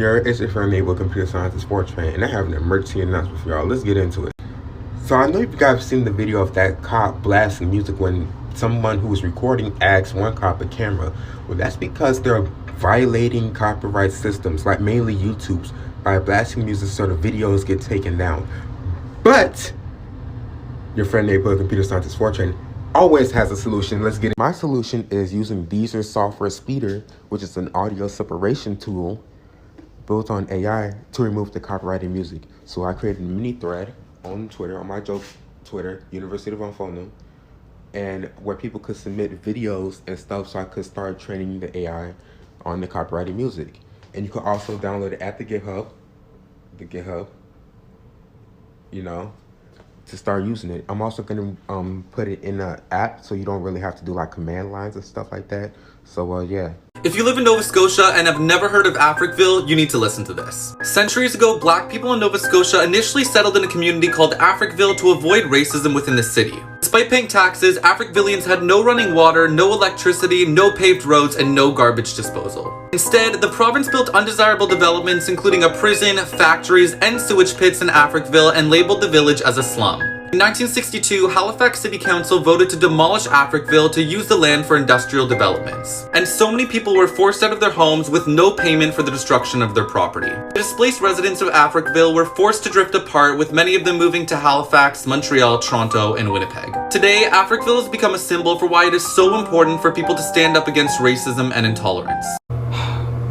It's your friend neighbor computer scientist sports fan, and I have an emergency announcement for y'all. Let's get into it. So I know you guys have seen the video of that cop blasting music when someone who was recording asked one cop a camera. Well, that's because they're violating copyright systems, like mainly YouTube's, by blasting music so the videos get taken down. But your friend neighbor computer scientist Fortune always has a solution. Let's get it. My solution is using Deezer Software Speeder, which is an audio separation tool built on AI to remove the copyrighted music. So I created a mini thread on Twitter, on my joke Twitter, University of Unfono, and where people could submit videos and stuff, so I could start training the AI on the copyrighted music. And you could also download it at the GitHub, you know, to start using it. I'm also gonna put it in an app, so you don't really have to do like command lines and stuff like that. So yeah. If you live in Nova Scotia and have never heard of Africville, you need to listen to this. Centuries ago, black people in Nova Scotia initially settled in a community called Africville to avoid racism within the city. Despite paying taxes, Africvillians had no running water, no electricity, no paved roads, and no garbage disposal. Instead, the province built undesirable developments including a prison, factories, and sewage pits in Africville and labeled the village as a slum. In 1962, Halifax City Council voted to demolish Africville to use the land for industrial developments. And so many people were forced out of their homes with no payment for the destruction of their property. The displaced residents of Africville were forced to drift apart, with many of them moving to Halifax, Montreal, Toronto, and Winnipeg. Today, Africville has become a symbol for why it is so important for people to stand up against racism and intolerance.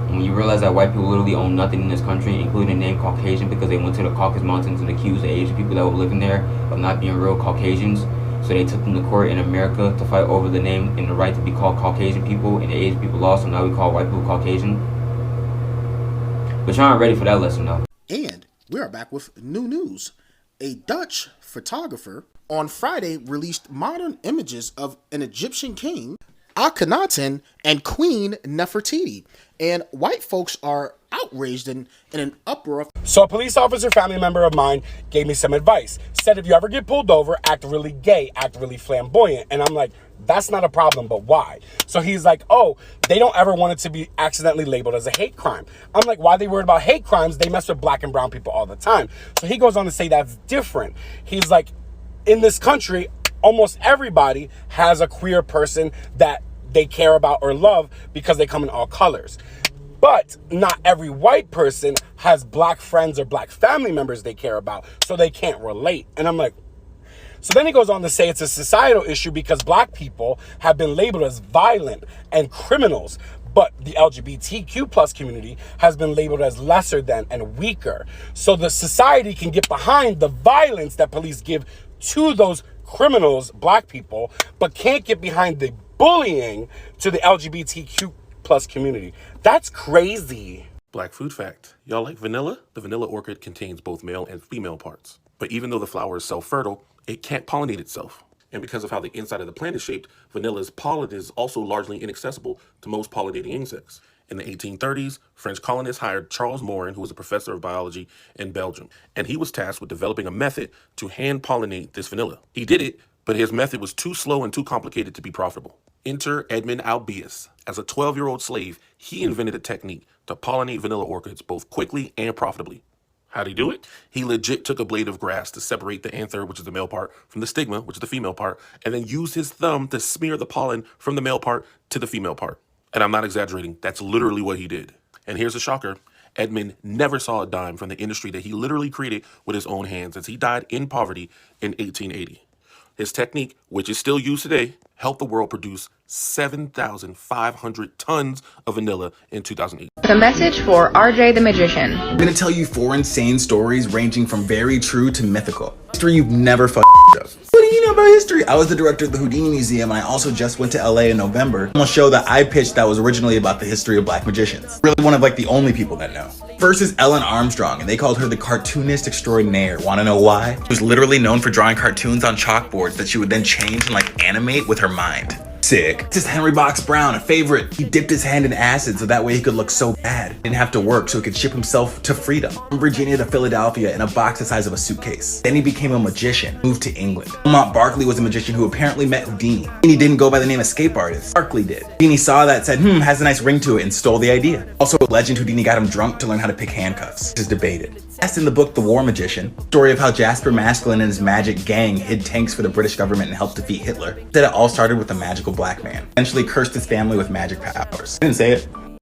When you realize that white people literally own nothing in this country, including the name Caucasian, because they went to the Caucasus Mountains and accused the Asian people that were living there of not being real Caucasians. So they took them to court in America to fight over the name and the right to be called Caucasian people, and the Asian people lost, so now we call white people Caucasian. But y'all aren't ready for that lesson though. And we are back with new news. A Dutch photographer on Friday released modern images of an Egyptian king, Akhenaten, and Queen Nefertiti, and white folks are outraged and in an uproar. So a police officer, family member of mine, gave me some advice. Said if you ever get pulled over, act really gay, act really flamboyant. And I'm like, that's not a problem, but why? So he's like, oh, they don't ever want it to be accidentally labeled as a hate crime. I'm like, why are they worried about hate crimes? They mess with black and brown people all the time. So he goes on to say that's different. He's like, in this country, almost everybody has a queer person that they care about or love because they come in all colors. But not every white person has black friends or black family members they care about, so they can't relate. And I'm like, so then he goes on to say it's a societal issue because black people have been labeled as violent and criminals, but the LGBTQ plus community has been labeled as lesser than and weaker. So the society can get behind the violence that police give to those criminals, black people, but can't get behind the bullying to the LGBTQ plus community. That's crazy. Black food fact. Y'all like vanilla? The vanilla orchid contains both male and female parts. But even though the flower is self-fertile, it can't pollinate itself. And because of how the inside of the plant is shaped, vanilla's pollen is also largely inaccessible to most pollinating insects. In the 1830s, French colonists hired Charles Morin, who was a professor of biology in Belgium, and he was tasked with developing a method to hand pollinate this vanilla. He did it, but his method was too slow and too complicated to be profitable. Enter Edmund Albius. As a 12-year-old slave, he invented a technique to pollinate vanilla orchids both quickly and profitably. How'd he do it? He legit took a blade of grass to separate the anther, which is the male part, from the stigma, which is the female part, and then used his thumb to smear the pollen from the male part to the female part. And I'm not exaggerating, that's literally what he did. And here's a shocker. Edmund never saw a dime from the industry that he literally created with his own hands, as he died in poverty in 1880. His technique, which is still used today, helped the world produce 7,500 tons of vanilla in 2008. The message for RJ the Magician. I'm gonna tell you 4 insane stories ranging from very true to mythical. History you've never of. What do you know about history? I was the director of the Houdini Museum, and I also just went to LA in November on a show that I pitched that was originally about the history of black magicians. Really one of like the only people that know. First is Ellen Armstrong, and they called her the cartoonist extraordinaire. Wanna know why? She was literally known for drawing cartoons on chalkboards that she would then change and like animate with her mind. Sick. This is Henry Box Brown, a favorite. He dipped his hand in acid so that way he could look so bad. He didn't have to work so he could ship himself to freedom. From Virginia to Philadelphia in a box the size of a suitcase. Then he became a magician, moved to England. Lamont Barkley was a magician who apparently met Houdini. Houdini didn't go by the name Escape Artist. Barkley did. Houdini saw that, said, has a nice ring to it, and stole the idea. Also, legend Houdini got him drunk to learn how to pick handcuffs. This is debated. That's in the book The War Magician, story of how Jasper Maskelyne and his magic gang hid tanks for the British government and helped defeat Hitler. Said it all started with a magical black man. Eventually cursed his family with magic powers. I didn't say it.